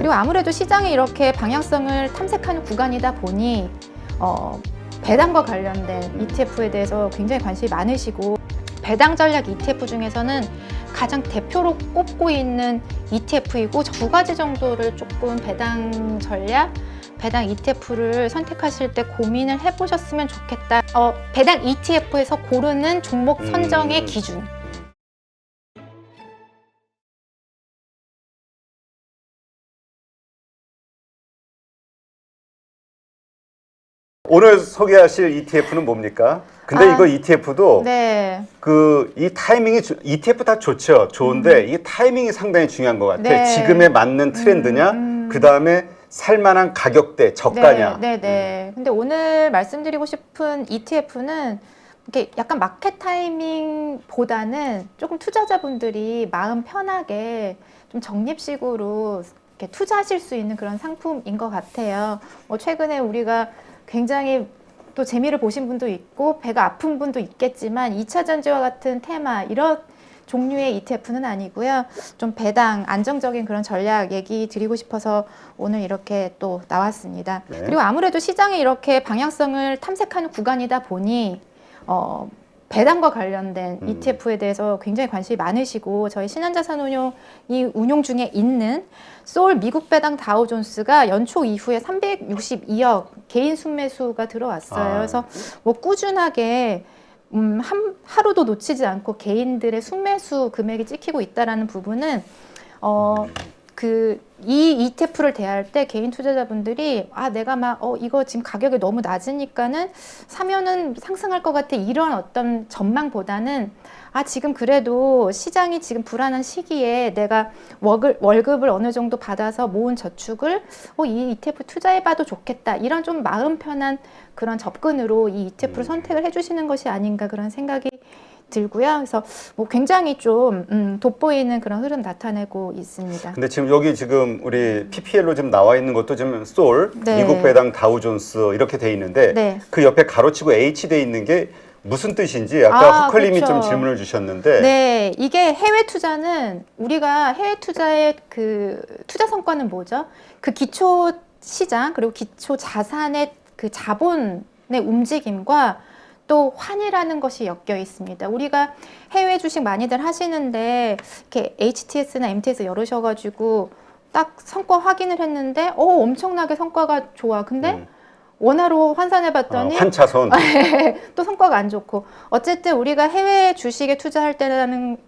그리고 아무래도 시장에 이렇게 방향성을 탐색하는 구간이다 보니 배당과 관련된 ETF에 대해서 굉장히 관심이 많으시고, 배당 전략 ETF 중에서는 가장 대표로 꼽고 있는 ETF이고, 두 가지 정도를 조금 배당 전략, 배당 ETF를 선택하실 때 고민을 해보셨으면 좋겠다. 배당 ETF에서 고르는 종목 선정의 기준. 오늘 소개하실 ETF는 뭡니까? 근데 이거 ETF도 네. 이 타이밍이 ETF 다 좋은데 이 타이밍이 상당히 중요한 것 같아. 네. 지금에 맞는 트렌드냐, 그 다음에 살만한 가격대, 저가냐. 네. 근데 오늘 말씀드리고 싶은 ETF는 이렇게 약간 마켓 타이밍보다는 조금 투자자분들이 마음 편하게 좀 적립식으로 이렇게 투자하실 수 있는 그런 상품인 것 같아요. 최근에 우리가 굉장히 또 재미를 보신 분도 있고 배가 아픈 분도 있겠지만 2차 전지와 같은 테마, 이런 종류의 ETF는 아니고요. 좀 배당 안정적인 그런 전략 얘기 드리고 싶어서 오늘 이렇게 또 나왔습니다. 네. 그리고 아무래도 시장에 이렇게 방향성을 탐색하는 구간이다 보니 배당과 관련된 ETF에 대해서 굉장히 관심이 많으시고, 저희 신한자산운용이 운용 중에 있는 소울 미국 배당 다우존스가 연초 이후에 362억 개인 순매수가 들어왔어요. 그래서 뭐 꾸준하게 하루도 놓치지 않고 개인들의 순매수 금액이 찍히고 있다라는 부분은 이 ETF를 대할 때 개인 투자자분들이 내가 막 이거 지금 가격이 너무 낮으니까는 사면은 상승할 것 같아, 이런 어떤 전망보다는 지금 그래도 시장이 지금 불안한 시기에 내가 월급을 어느 정도 받아서 모은 저축을 이 ETF 투자해봐도 좋겠다, 이런 좀 마음 편한 그런 접근으로 이 ETF를 선택을 해주시는 것이 아닌가, 그런 생각이 들고요. 그래서 뭐 굉장히 좀 돋보이는 그런 흐름 나타내고 있습니다. 근데 지금 여기 지금 우리 PPL로 지금 나와 있는 것도 지금 소울, 네. 미국 배당 다우존스 이렇게 돼 있는데 네. 그 옆에 가로치고 H 돼 있는 게 무슨 뜻인지 아까 허컬님이 그렇죠. 좀 질문을 주셨는데. 네, 이게 해외 투자는, 우리가 해외 투자의 그 투자 성과는 뭐죠? 그 기초 시장 그리고 기초 자산의 그 자본의 움직임과 또 환이라는 것이 엮여 있습니다. 우리가 해외 주식 많이들 하시는데 이렇게 HTS나 MTS 열으셔가지고 딱 성과 확인을 했는데 엄청나게 성과가 좋아. 근데 원화로 환산해봤더니 환차손. 또 성과가 안 좋고, 어쨌든 우리가 해외 주식에 투자할 때는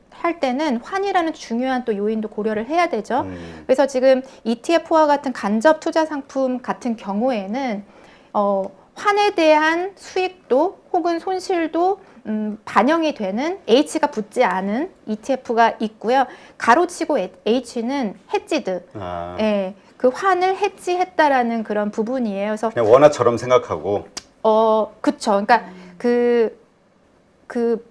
환이라는 중요한 또 요인도 고려를 해야 되죠. 그래서 지금 ETF와 같은 간접 투자 상품 같은 경우에는 환에 대한 수익도 혹은 손실도 반영이 되는 H가 붙지 않은 ETF가 있고요. 가로치고 H는 해지드. 예, 그 환을 해지했다라는 그런 부분이에요. 그래서 그냥 원화처럼 생각하고. 그쵸. 그러니까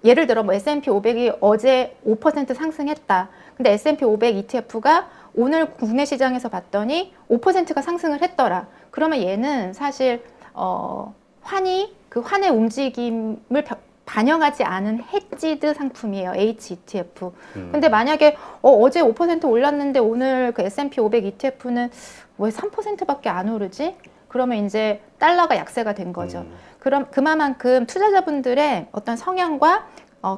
예를 들어 뭐 S&P 500이 어제 5% 상승했다. 근데 S&P 500 ETF가 오늘 국내 시장에서 봤더니 5%가 상승을 했더라. 그러면 얘는 사실 그 환의 움직임을 반영하지 않은 해지드 상품이에요. HETF. 근데 만약에 어제 5% 올랐는데 오늘 그 S&P 500 ETF는 왜 3%밖에 안 오르지? 그러면 이제 달러가 약세가 된 거죠. 그럼 그만큼 투자자분들의 어떤 성향과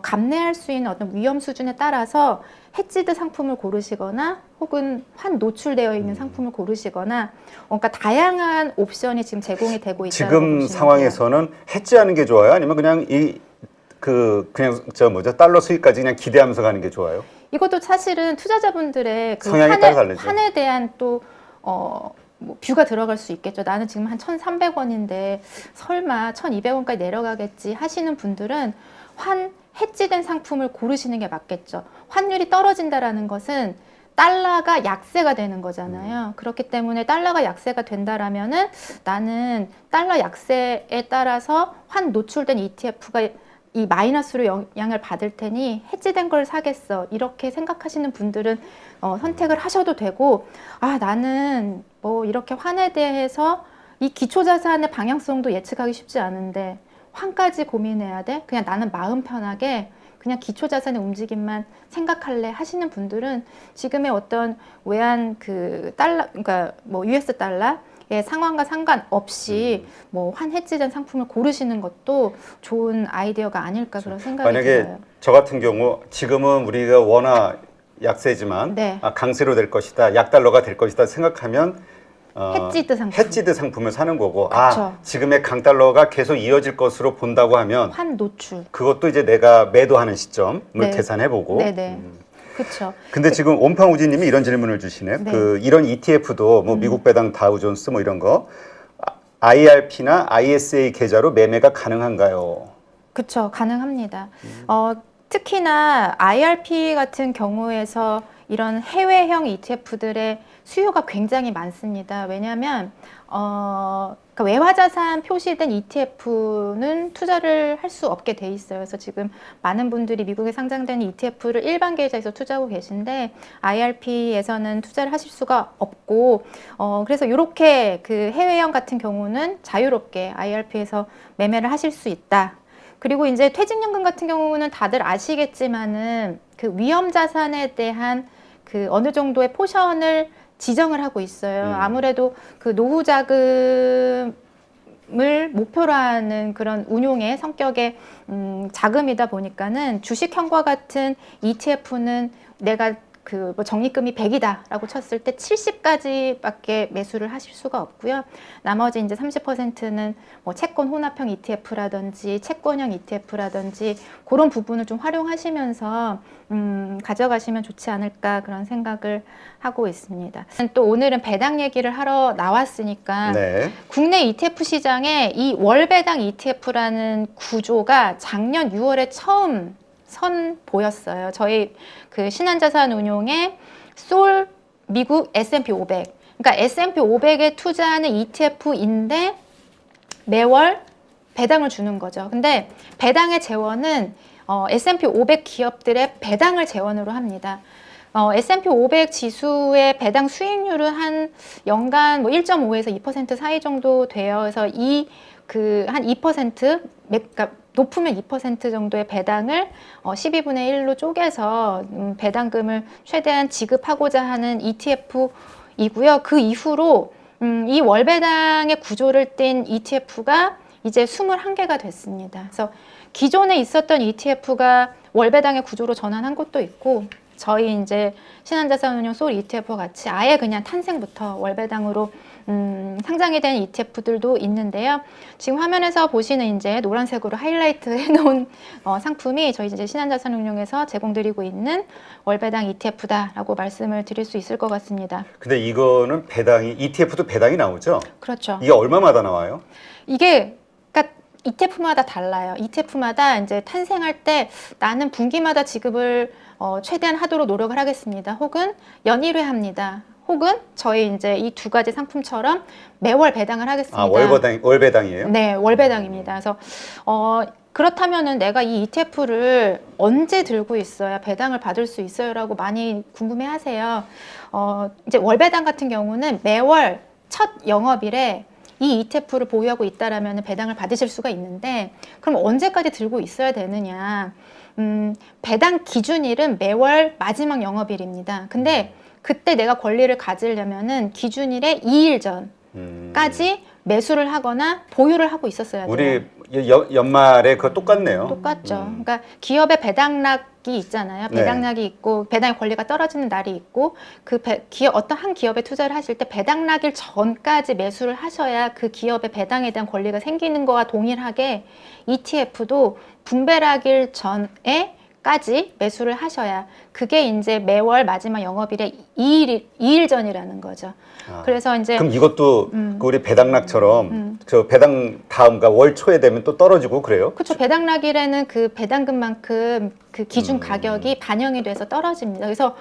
감내할 수 있는 어떤 위험 수준에 따라서 해지드 상품을 고르시거나 혹은 환 노출되어 있는 상품을 고르시거나, 그러니까 다양한 옵션이 지금 제공이 되고 있다고 지금 보시면 상황에서는 해지하는 게 좋아요? 아니면 그냥 달러 수익까지 그냥 기대하면서 가는 게 좋아요? 이것도 사실은 투자자분들의 그 성향에 따라 다르죠. 환에 대한 또 뭐 뷰가 들어갈 수 있겠죠. 나는 지금 한 1,300원인데 설마 1,200원까지 내려가겠지 하시는 분들은 환 해지된 상품을 고르시는 게 맞겠죠. 환율이 떨어진다라는 것은 달러가 약세가 되는 거잖아요. 그렇기 때문에 달러가 약세가 된다라면은 나는 달러 약세에 따라서 환 노출된 ETF가 이 마이너스로 영향을 받을 테니 해지된 걸 사겠어, 이렇게 생각하시는 분들은 선택을 하셔도 되고, 나는 뭐 이렇게 환에 대해서 이 기초자산의 방향성도 예측하기 쉽지 않은데 환까지 고민해야 돼? 그냥 나는 마음 편하게 그냥 기초 자산의 움직임만 생각할래 하시는 분들은 지금의 어떤 외환 그 달러, 그러니까 뭐 US 달러의 상황과 상관없이 뭐 환해지된 상품을 고르시는 것도 좋은 아이디어가 아닐까 그런 생각이 만약에 들어요. 저 같은 경우 지금은 우리가 워낙 약세지만 네. 강세로 될 것이다, 약달러가 될 것이다 생각하면 해지드 상품. 해지드 상품을 사는 거고, 그쵸. 지금의 강달러가 계속 이어질 것으로 본다고 하면 환 노출. 그것도 이제 내가 매도하는 시점을 네. 계산해보고. 네네. 그렇죠. 근데 지금 온팡우지님이 이런 질문을 주시네. 네. 이런 ETF도 뭐 미국 배당 다우존스 뭐 이런 거 IRP나 ISA 계좌로 매매가 가능한가요? 그렇죠. 가능합니다. 특히나 IRP 같은 경우에서 이런 해외형 ETF들의 수요가 굉장히 많습니다. 왜냐하면 그러니까 외화자산 표시된 ETF는 투자를 할 수 없게 돼 있어요. 그래서 지금 많은 분들이 미국에 상장된 ETF를 일반 계좌에서 투자하고 계신데 IRP에서는 투자를 하실 수가 없고 그래서 이렇게 그 해외형 같은 경우는 자유롭게 IRP에서 매매를 하실 수 있다. 그리고 이제 퇴직연금 같은 경우는 다들 아시겠지만은 그 위험 자산에 대한 그 어느 정도의 포션을 지정을 하고 있어요. 아무래도 그 노후 자금을 목표로 하는 그런 운용의 성격의 자금이다 보니까는 주식형과 같은 ETF는 내가 그 뭐 적립금이 100이다라고 쳤을 때 70까지밖에 매수를 하실 수가 없고요. 나머지 이제 30%는 뭐 채권 혼합형 ETF라든지 채권형 ETF라든지 그런 부분을 좀 활용하시면서 가져가시면 좋지 않을까 그런 생각을 하고 있습니다. 또 오늘은 배당 얘기를 하러 나왔으니까 네. 국내 ETF 시장에 이 월배당 ETF라는 구조가 작년 6월에 처음 선보였어요. 저희 그 신한자산운용의 솔 미국 S&P 500. 그러니까 S&P 500에 투자하는 ETF인데 매월 배당을 주는 거죠. 근데 배당의 재원은 S&P 500 기업들의 배당을 재원으로 합니다. S&P 500 지수의 배당 수익률은 한 연간 뭐 1.5에서 2% 사이 정도 돼요. 그래서 한 2%, 그러니까 높으면 2% 정도의 배당을 12분의 1로 쪼개서 배당금을 최대한 지급하고자 하는 ETF이고요. 그 이후로 이 월배당의 구조를 띈 ETF가 이제 21개가 됐습니다. 그래서 기존에 있었던 ETF가 월배당의 구조로 전환한 것도 있고 저희 이제 신한자산운용 솔 ETF와 같이 아예 그냥 탄생부터 월배당으로 상장이 된 ETF들도 있는데요. 지금 화면에서 보시는 이제 노란색으로 하이라이트 해놓은 상품이 저희 이제 신한자산운용에서 제공드리고 있는 월배당 ETF다라고 말씀을 드릴 수 있을 것 같습니다. 근데 이거는 ETF도 배당이 나오죠? 그렇죠. 이게 얼마마다 나와요? 이게 그러니까 ETF마다 달라요. ETF마다 이제 탄생할 때 나는 분기마다 지급을 최대한 하도록 노력을 하겠습니다. 혹은 연일회 합니다. 혹은 저희 이제 이 두 가지 상품처럼 매월 배당을 하겠습니다. 월배당이에요? 네, 월배당입니다. 그래서 그렇다면은 내가 이 ETF를 언제 들고 있어야 배당을 받을 수 있어요라고 많이 궁금해하세요. 이제 월배당 같은 경우는 매월 첫 영업일에 이 ETF를 보유하고 있다라면 배당을 받으실 수가 있는데 그럼 언제까지 들고 있어야 되느냐? 배당 기준일은 매월 마지막 영업일입니다. 근데 그때 내가 권리를 가지려면은 기준일의 2일 전까지 매수를 하거나 보유를 하고 있었어야 돼요. 우리 연말에 그거 똑같네요. 똑같죠. 그러니까 기업의 배당락이 있잖아요. 배당락이 있고 배당의 권리가 떨어지는 날이 있고 그 어떤 한 기업에 투자를 하실 때 배당락일 전까지 매수를 하셔야 그 기업의 배당에 대한 권리가 생기는 거와 동일하게 ETF도 분배락일 전에까지 매수를 하셔야 그게 이제 매월 마지막 영업일에 2일 전이라는 거죠. 그래서 이제 그럼 이것도 우리 배당락처럼 저 배당 다음가 월 초에 되면 또 떨어지고 그래요? 그렇죠. 배당락일에는 그 배당금만큼 그 기준 가격이 반영이 돼서 떨어집니다. 그래서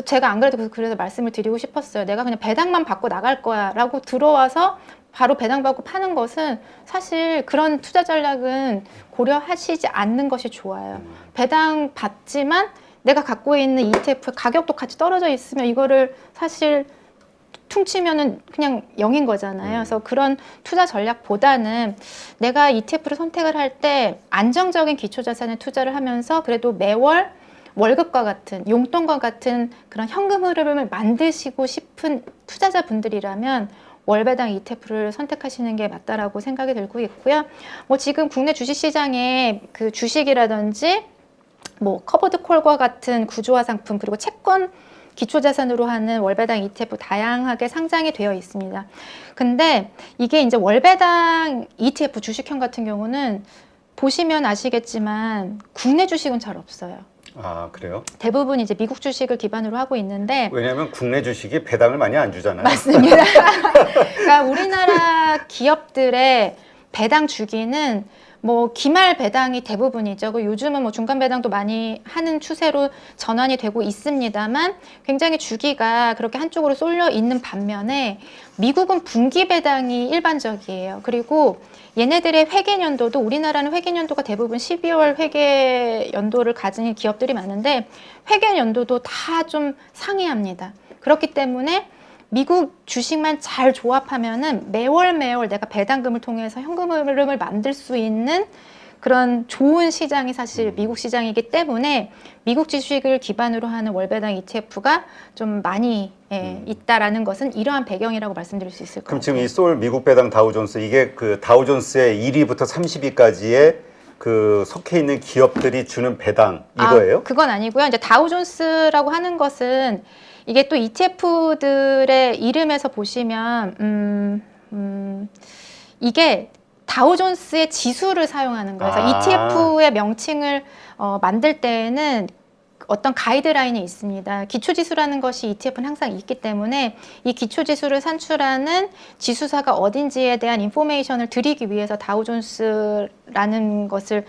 제가 안 그래도 그래서 말씀을 드리고 싶었어요. 내가 그냥 배당만 받고 나갈 거야라고 들어와서 바로 배당받고 파는 것은 사실 그런 투자 전략은 고려하시지 않는 것이 좋아요. 배당 받지만 내가 갖고 있는 ETF 가격도 같이 떨어져 있으면 이거를 사실 퉁치면은 그냥 0인 거잖아요. 그래서 그런 투자 전략보다는 내가 ETF를 선택을 할 때 안정적인 기초 자산에 투자를 하면서 그래도 매월 월급과 같은 용돈과 같은 그런 현금 흐름을 만드시고 싶은 투자자분들이라면 월배당 ETF를 선택하시는 게 맞다라고 생각이 들고 있고요. 뭐 지금 국내 주식시장에 그 주식이라든지 뭐 커버드 콜과 같은 구조화 상품 그리고 채권 기초자산으로 하는 월배당 ETF 다양하게 상장이 되어 있습니다. 근데 이게 이제 월배당 ETF 주식형 같은 경우는 보시면 아시겠지만 국내 주식은 잘 없어요. 아, 그래요? 대부분 이제 미국 주식을 기반으로 하고 있는데 왜냐하면 국내 주식이 배당을 많이 안 주잖아요. 맞습니다. 그러니까 우리나라 기업들의 배당 주기는 뭐 기말 배당이 대부분이죠. 요즘은 뭐 중간 배당도 많이 하는 추세로 전환이 되고 있습니다만 굉장히 주기가 그렇게 한쪽으로 쏠려 있는 반면에 미국은 분기 배당이 일반적이에요. 그리고 얘네들의 회계 연도도 우리나라는 회계 연도가 대부분 12월 회계 연도를 가진 기업들이 많은데 회계 연도도 다 좀 상이합니다. 그렇기 때문에 미국 주식만 잘 조합하면은 매월 내가 배당금을 통해서 현금 흐름을 만들 수 있는 그런 좋은 시장이 사실 미국 시장이기 때문에 미국 주식을 기반으로 하는 월배당 ETF가 좀 많이 있다라는 것은 이러한 배경이라고 말씀드릴 수 있을 것 그럼 같아요. 지금 이 소울 미국 배당 다우존스 이게 그 다우존스의 1위부터 30위까지의 그 속해 있는 기업들이 주는 배당 이거예요? 그건 아니고요. 이제 다우존스라고 하는 것은 이게 또 ETF들의 이름에서 보시면 이게 다우존스의 지수를 사용하는 거예요. 그래서 ETF의 명칭을 만들 때에는 어떤 가이드라인이 있습니다. 기초지수라는 것이 ETF는 항상 있기 때문에 이 기초지수를 산출하는 지수사가 어딘지에 대한 인포메이션을 드리기 위해서 다우존스라는 것을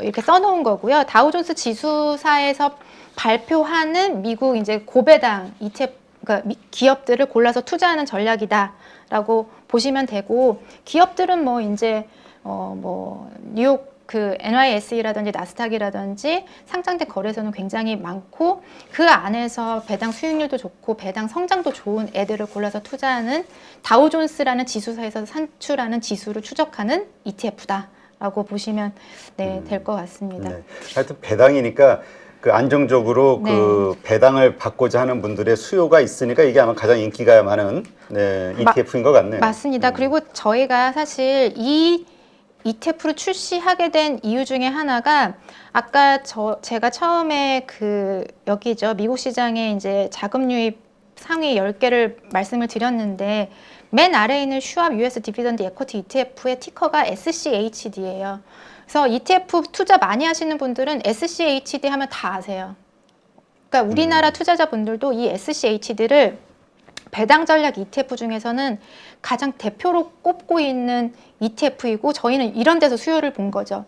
이렇게 써놓은 거고요. 다우존스 지수사에서 발표하는 미국 이제 고배당 ETF, 그러니까 기업들을 골라서 투자하는 전략이다라고 보시면 되고 기업들은 뭐 이제 뭐 뉴욕 그 NYSE라든지 나스닥이라든지 상장된 거래소는 굉장히 많고 그 안에서 배당 수익률도 좋고 배당 성장도 좋은 애들을 골라서 투자하는 다우존스라는 지수사에서 산출하는 지수를 추적하는 ETF다라고 보시면 될 것 같습니다. 네. 하여튼 배당이니까 그 안정적으로 그 배당을 받고자 하는 분들의 수요가 있으니까 이게 아마 가장 인기가 많은 ETF인 것 같네요. 맞습니다. 그리고 저희가 사실 이 ETF를 출시하게 된 이유 중에 하나가 아까 제가 처음에 여기죠. 미국 시장에 이제 자금 유입 상위 10개를 말씀을 드렸는데 맨 아래에 있는 슈왑 US 디비던드 에쿼티 ETF의 티커가 SCHD예요. 그래서 ETF 투자 많이 하시는 분들은 SCHD 하면 다 아세요. 그러니까 우리나라 투자자분들도 이 SCHD를 배당 전략 ETF 중에서는 가장 대표로 꼽고 있는 ETF이고 저희는 이런 데서 수요를 본 거죠.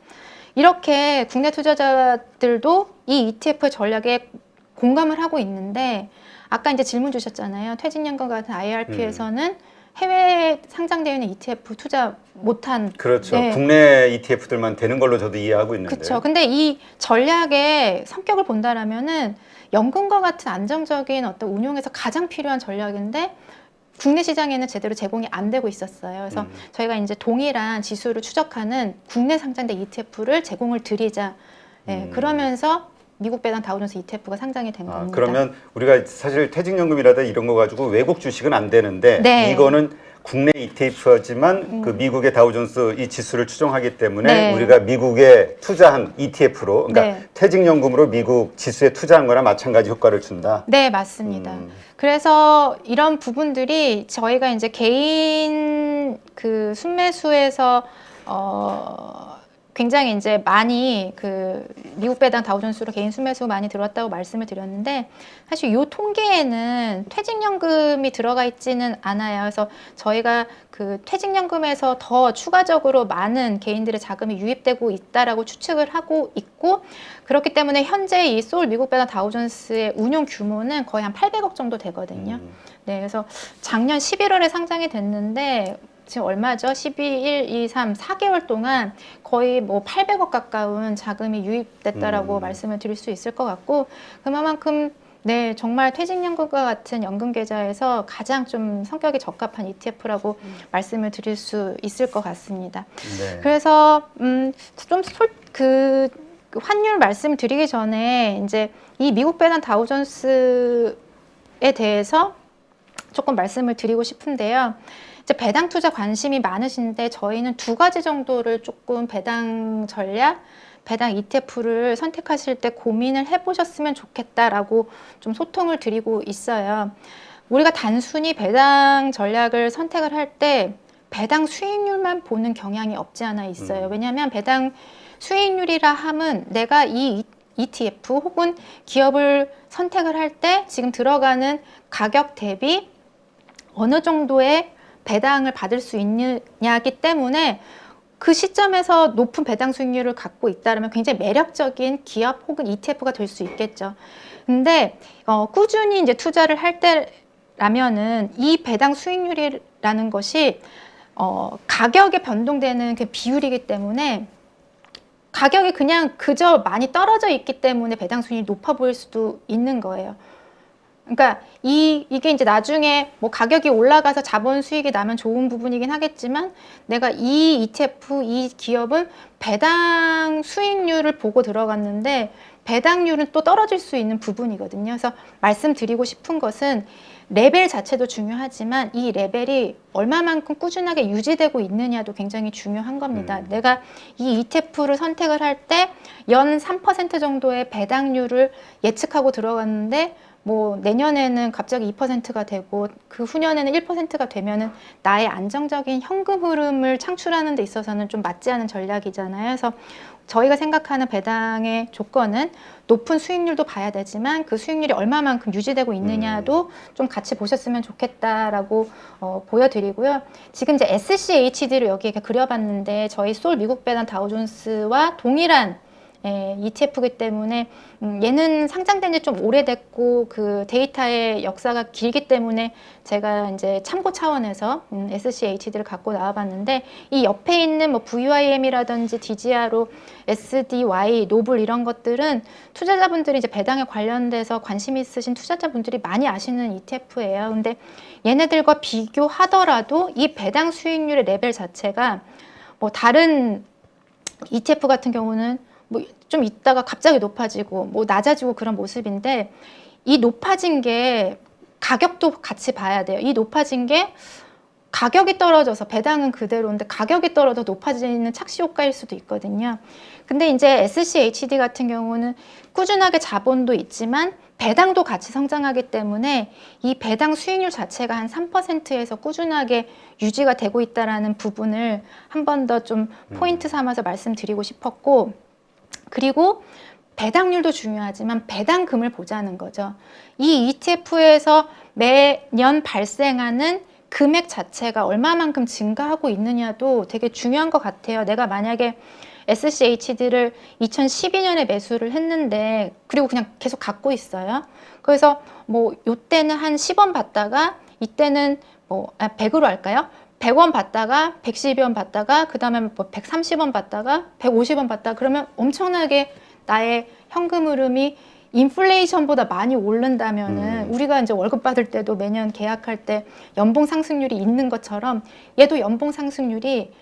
이렇게 국내 투자자들도 이 ETF 전략에 공감을 하고 있는데 아까 이제 질문 주셨잖아요. 퇴직연금 같은 IRP에서는 해외에 상장되어 있는 ETF 투자 못한. 그렇죠. 국내 ETF들만 되는 걸로 저도 이해하고 있는데. 그렇죠. 근데 이 전략의 성격을 본다라면은 연금과 같은 안정적인 어떤 운용에서 가장 필요한 전략인데 국내 시장에는 제대로 제공이 안 되고 있었어요. 그래서 저희가 이제 동일한 지수를 추적하는 국내 상장된 ETF를 제공을 드리자. 그러면서 미국 배당 다우존스 ETF가 상장이 된 겁니다. 그러면 우리가 사실 퇴직연금이라든지 이런 거 가지고 외국 주식은 안 되는데 이거는 국내 ETF지만 그 미국의 다우존스 이 지수를 추정하기 때문에 우리가 미국에 투자한 ETF로 그러니까 퇴직연금으로 미국 지수에 투자한 거나 마찬가지 효과를 준다. 네, 맞습니다. 그래서 이런 부분들이 저희가 이제 개인 그 순매수에서 굉장히 이제 많이 그 미국 배당 다우존스로 개인 순매수 많이 들어왔다고 말씀을 드렸는데 사실 이 통계에는 퇴직연금이 들어가 있지는 않아요. 그래서 저희가 그 퇴직연금에서 더 추가적으로 많은 개인들의 자금이 유입되고 있다라고 추측을 하고 있고 그렇기 때문에 현재 이 소울 미국 배당 다우존스의 운용 규모는 거의 한 800억 정도 되거든요. 네, 그래서 작년 11월에 상장이 됐는데 지금 얼마죠? 12, 1, 2, 3, 4개월 동안 거의 뭐 800억 가까운 자금이 유입됐다라고 말씀을 드릴 수 있을 것 같고 그만큼 네, 정말 퇴직연금과 같은 연금 계좌에서 가장 좀 성격이 적합한 ETF라고 말씀을 드릴 수 있을 것 같습니다. 네. 그래서 그 환율 말씀드리기 전에 이제 이 미국 배당 다우존스에 대해서 조금 말씀을 드리고 싶은데요. 이제 배당 투자 관심이 많으신데 저희는 두 가지 정도를 조금 배당 전략, 배당 ETF를 선택하실 때 고민을 해보셨으면 좋겠다라고 좀 소통을 드리고 있어요. 우리가 단순히 배당 전략을 선택을 할 때 배당 수익률만 보는 경향이 없지 않아 있어요. 왜냐하면 배당 수익률이라 함은 내가 이 ETF 혹은 기업을 선택을 할 때 지금 들어가는 가격 대비 어느 정도의 배당을 받을 수 있느냐기 때문에 그 시점에서 높은 배당 수익률을 갖고 있다면 굉장히 매력적인 기업 혹은 ETF가 될 수 있겠죠. 근데 꾸준히 이제 투자를 할 때라면은 이 배당 수익률이라는 것이 가격에 변동되는 그 비율이기 때문에 가격이 그냥 그저 많이 떨어져 있기 때문에 배당 수익률이 높아 보일 수도 있는 거예요. 그러니까 이게 이제 나중에 뭐 가격이 올라가서 자본 수익이 나면 좋은 부분이긴 하겠지만 내가 이 ETF, 이 기업은 배당 수익률을 보고 들어갔는데 배당률은 또 떨어질 수 있는 부분이거든요. 그래서 말씀드리고 싶은 것은 레벨 자체도 중요하지만 이 레벨이 얼마만큼 꾸준하게 유지되고 있느냐도 굉장히 중요한 겁니다. 내가 이 ETF를 선택을 할 때 연 3% 정도의 배당률을 예측하고 들어갔는데 뭐 내년에는 갑자기 2%가 되고 그 후년에는 1%가 되면은 나의 안정적인 현금 흐름을 창출하는 데 있어서는 좀 맞지 않은 전략이잖아요. 그래서 저희가 생각하는 배당의 조건은 높은 수익률도 봐야 되지만 그 수익률이 얼마만큼 유지되고 있느냐도 좀 같이 보셨으면 좋겠다라고 보여드리고요. 지금 이제 SCHD를 여기에 그려봤는데 저희 솔 미국 배당 다우존스와 동일한 ETF이기 때문에 얘는 상장된 지 좀 오래됐고 그 데이터의 역사가 길기 때문에 제가 이제 참고 차원에서 SCHD를 갖고 나와봤는데 이 옆에 있는 뭐 VYM이라든지 DGRO, SDY, 노블 이런 것들은 투자자분들이 이제 배당에 관련돼서 관심 있으신 투자자분들이 많이 아시는 ETF예요. 근데 얘네들과 비교하더라도 이 배당 수익률의 레벨 자체가 뭐 다른 ETF 같은 경우는 뭐 좀 있다가 갑자기 높아지고 뭐 낮아지고 그런 모습인데 이 높아진 게 가격도 같이 봐야 돼요. 이 높아진 게 가격이 떨어져서 배당은 그대로인데 가격이 떨어져 높아지는 착시 효과일 수도 있거든요. 근데 이제 SCHD 같은 경우는 꾸준하게 자본도 있지만 배당도 같이 성장하기 때문에 이 배당 수익률 자체가 한 3%에서 꾸준하게 유지가 되고 있다는 부분을 한 번 더 좀 포인트 삼아서 말씀드리고 싶었고, 그리고 배당률도 중요하지만 배당금을 보자는 거죠. 이 ETF에서 매년 발생하는 금액 자체가 얼마만큼 증가하고 있느냐도 되게 중요한 것 같아요. 내가 만약에 SCHD를 2012년에 매수를 했는데 그리고 그냥 계속 갖고 있어요. 그래서 뭐 요때는 한 10원 받다가 이때는 뭐 100으로 할까요? 100원 받다가 110원 받다가 그 다음에 뭐 130원 받다가 150원 받다가 그러면 엄청나게 나의 현금 흐름이 인플레이션보다 많이 오른다면은 우리가 이제 월급 받을 때도 매년 계약할 때 연봉 상승률이 있는 것처럼 얘도 연봉 상승률이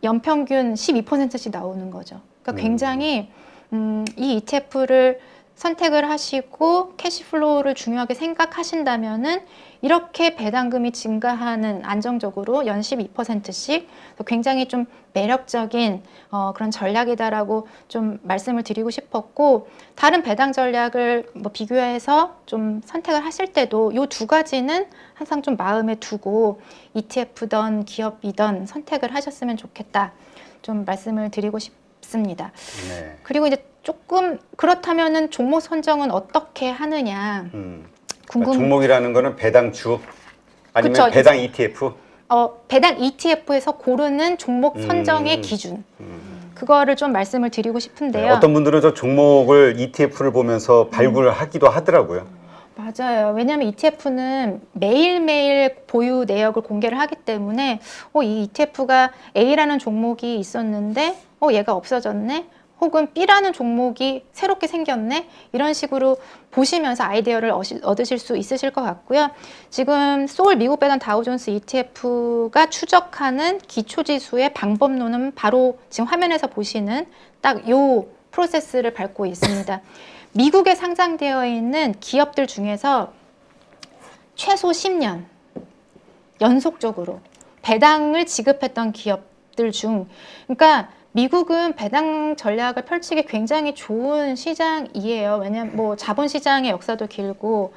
연평균 12%씩 나오는 거죠. 그러니까 굉장히 이 ETF를 선택을 하시고 캐시플로우를 중요하게 생각하신다면은 이렇게 배당금이 증가하는 안정적으로 연 12%씩 굉장히 좀 매력적인 그런 전략이다라고 좀 말씀을 드리고 싶었고, 다른 배당 전략을 뭐 비교해서 좀 선택을 하실 때도 이 두 가지는 항상 좀 마음에 두고 ETF든 기업이든 선택을 하셨으면 좋겠다 좀 말씀을 드리고 싶습니다. 네. 그리고 이제 조금 그렇다면은 종목 선정은 어떻게 하느냐 그러니까 종목이라는 거는 배당주 아니면 그쵸. 배당 ETF? 배당 ETF에서 고르는 종목 선정의 기준, 그거를 좀 말씀을 드리고 싶은데요. 네, 어떤 분들은 저 종목을 ETF를 보면서 발굴하기도 하더라고요. 맞아요. 왜냐하면 ETF는 매일매일 보유 내역을 공개를 하기 때문에 이 ETF가 A라는 종목이 있었는데 얘가 없어졌네, 혹은 B라는 종목이 새롭게 생겼네 이런 식으로 보시면서 아이디어를 얻으실 수 있으실 것 같고요. 지금 소울 미국 배당 다우존스 ETF가 추적하는 기초지수의 방법론은 바로 지금 화면에서 보시는 딱 요 프로세스를 밟고 있습니다. 미국에 상장되어 있는 기업들 중에서 최소 10년 연속적으로 배당을 지급했던 기업들 중, 그러니까 미국은 배당 전략을 펼치기 굉장히 좋은 시장이에요. 왜냐하면 뭐 자본시장의 역사도 길고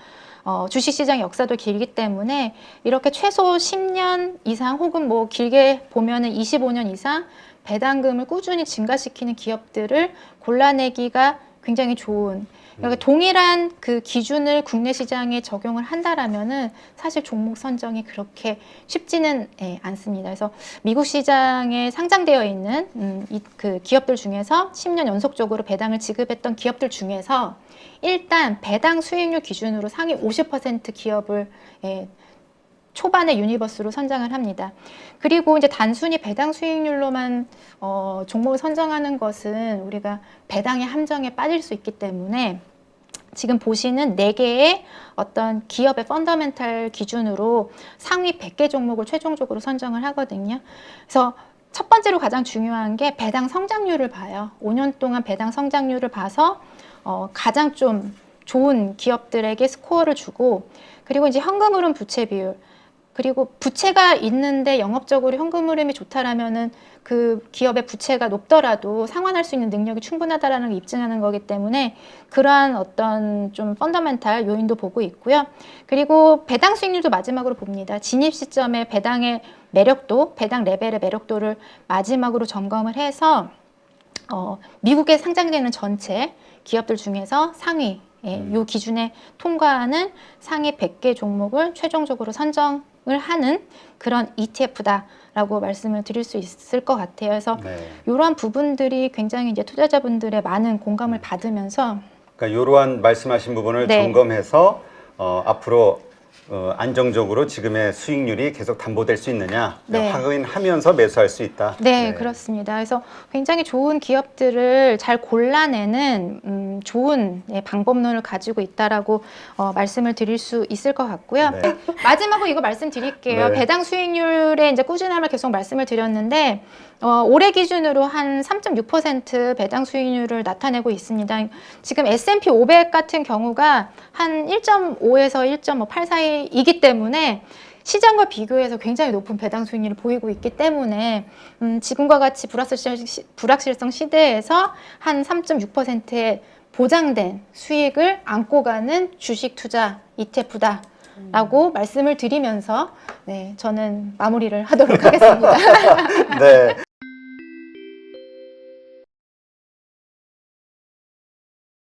주식시장의 역사도 길기 때문에 이렇게 최소 10년 이상 혹은 뭐 길게 보면은 25년 이상 배당금을 꾸준히 증가시키는 기업들을 골라내기가 굉장히 좋은, 그러니까 동일한 그 기준을 국내 시장에 적용을 한다라면은 사실 종목 선정이 그렇게 쉽지는 않습니다. 그래서 미국 시장에 상장되어 있는 그 기업들 중에서 10년 연속적으로 배당을 지급했던 기업들 중에서 일단 배당 수익률 기준으로 상위 50% 기업을 초반에 유니버스로 선정을 합니다. 그리고 이제 단순히 배당 수익률로만 종목을 선정하는 것은 우리가 배당의 함정에 빠질 수 있기 때문에 지금 보시는 4개의 어떤 기업의 펀더멘탈 기준으로 상위 100개 종목을 최종적으로 선정을 하거든요. 그래서 첫 번째로 가장 중요한 게 배당 성장률을 봐요. 5년 동안 배당 성장률을 봐서 가장 좀 좋은 기업들에게 스코어를 주고, 그리고 이제 현금 흐름 부채 비율, 그리고 부채가 있는데 영업적으로 현금 흐름이 좋다라면은 그 기업의 부채가 높더라도 상환할 수 있는 능력이 충분하다라는 걸 입증하는 거기 때문에 그러한 어떤 좀 펀더멘탈 요인도 보고 있고요. 그리고 배당 수익률도 마지막으로 봅니다. 진입 시점의 배당의 매력도, 배당 레벨의 매력도를 마지막으로 점검을 해서 미국에 상장되는 전체 기업들 중에서 상위 이 기준에 통과하는 상위 100개 종목을 최종적으로 선정을 하는 그런 ETF다라고 말씀을 드릴 수 있을 것 같아요. 그래서 이러한 부분들이 굉장히 이제 투자자분들의 많은 공감을 받으면서, 그러니까 이러한 말씀하신 부분을 점검해서 앞으로 안정적으로 지금의 수익률이 계속 담보될 수 있느냐 확인하면서 매수할 수 있다. 네, 그렇습니다. 그래서 굉장히 좋은 기업들을 잘 골라내는 좋은 방법론을 가지고 있다라고 말씀을 드릴 수 있을 것 같고요. 마지막으로 이거 말씀드릴게요. 배당 수익률의 이제 꾸준함을 계속 말씀을 드렸는데 올해 기준으로 한 3.6% 배당 수익률을 나타내고 있습니다. 지금 S&P 500 같은 경우가 한 1.5에서 1.58 사이이기 때문에 시장과 비교해서 굉장히 높은 배당 수익률을 보이고 있기 때문에 지금과 같이 불확실성 시대에서 한 3.6%의 보장된 수익을 안고 가는 주식 투자 ETF다. 라고 말씀을 드리면서 저는 마무리를 하도록 하겠습니다. 네,